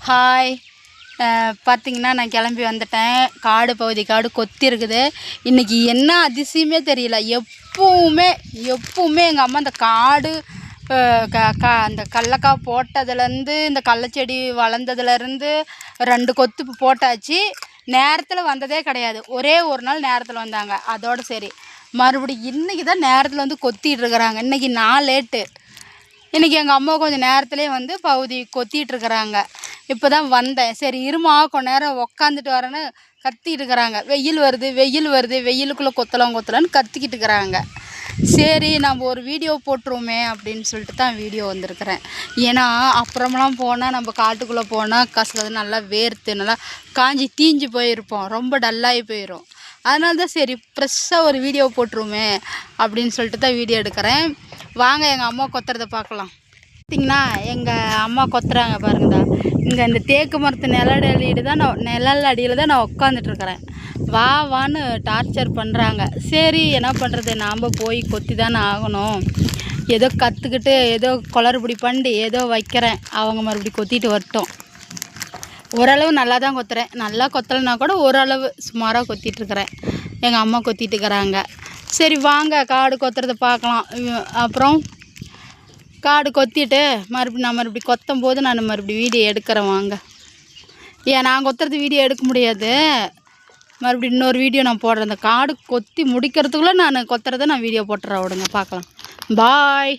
Hi பார்த்தீங்கன்னா நான் கிளம்பி வந்துட்டேன். காடு பகுதி காடு கொத்தி இருக்குது. இன்றைக்கி என்ன அதிசயமே தெரியல. எப்பவுமே எங்கள் அம்மா இந்த காடு அந்த கடலக்காய் போட்டதுலேருந்து இந்த கடலச்செடி வளர்ந்ததுலேருந்து 2 கொத்து போட்டாச்சு. நேரத்தில் வந்ததே கிடையாது. ஒரே ஒரு நாள் நேரத்தில் வந்தாங்க. அதோடு சரி. மறுபடியும் இன்றைக்கி தான் நேரத்தில் வந்து கொத்திட்டு இருக்கிறாங்க. இன்றைக்கி நான் லேட்டு. இன்றைக்கி எங்கள் அம்மா கொஞ்சம் நேரத்துலேயே வந்து பகுதி கொத்திகிட்ருக்குறாங்க. இப்போ தான் வந்தேன். சரி இருமா கொஞ்ச நேரம் உக்காந்துட்டு வரேன்னு கத்திக்கிட்டு இருக்கிறாங்க. வெயில் வருது வெயிலுக்குள்ளே கொத்தலான்னு கத்திக்கிட்டு இருக்கிறாங்க. சரி நம்ம ஒரு வீடியோ போட்டுருவோமே அப்படின்னு சொல்லிட்டு தான் வீடியோ வந்திருக்கிறேன். ஏன்னா அப்புறமெல்லாம் போனால் நம்ம காட்டுக்குள்ளே போனால் கசகது நல்லா வேர்த்து நல்லா காஞ்சி தீஞ்சு போயிருப்போம். ரொம்ப டல்லாகி போயிடும். அதனால தான் சரி ஃப்ரெஷ்ஷாக ஒரு வீடியோ போட்டுருவோமே அப்படின்னு சொல்லிட்டு தான் வீடியோ எடுக்கிறேன். வாங்க எங்கள் அம்மா கொத்துறதை பார்க்கலாம். பார்த்திங்கன்னா எங்கள் அம்மா கொத்துறாங்க பாருங்கடா. இங்கே இந்த தேக்கு மரத்து நிழல் அடியில் தான் நான் உட்காந்துட்ருக்கிறேன். வான்னு டார்ச்சர் பண்ணுறாங்க. சரி என்ன பண்ணுறது, நாம் போய் கொத்தி தானே ஆகணும். ஏதோ கற்றுக்கிட்டு ஏதோ குளறுபடி பண்ணி ஏதோ வைக்கிறேன். அவங்க மறுபடியும் கொத்திட்டு வரட்டும். ஓரளவு நல்லா தான் கொத்துறேன். நல்லா கொத்தலைன்னா கூட ஓரளவு சுமாராக கொத்திட்டுருக்கிறேன். எங்கள் அம்மா கொத்திட்டு இருக்கிறாங்க. சரி வாங்க காடு கொத்துறதை பார்க்கலாம். அப்புறம் காடு கொத்திட்டு நான் மறுபடியும் கொத்தும் போது நான் மறுபடியும் வீடியோ எடுக்கிறேன். வாங்க. ஏன் நான் கொத்துறது வீடியோ எடுக்க முடியாது. மறுபடியும் இன்னொரு வீடியோ நான் போடுறேன். அந்த காடு கொத்தி முடிக்கிறதுக்குள்ளே நான் கொத்துறதை நான் வீடியோ போட்டுறேன். விடுங்க பார்க்கலாம். பாய்.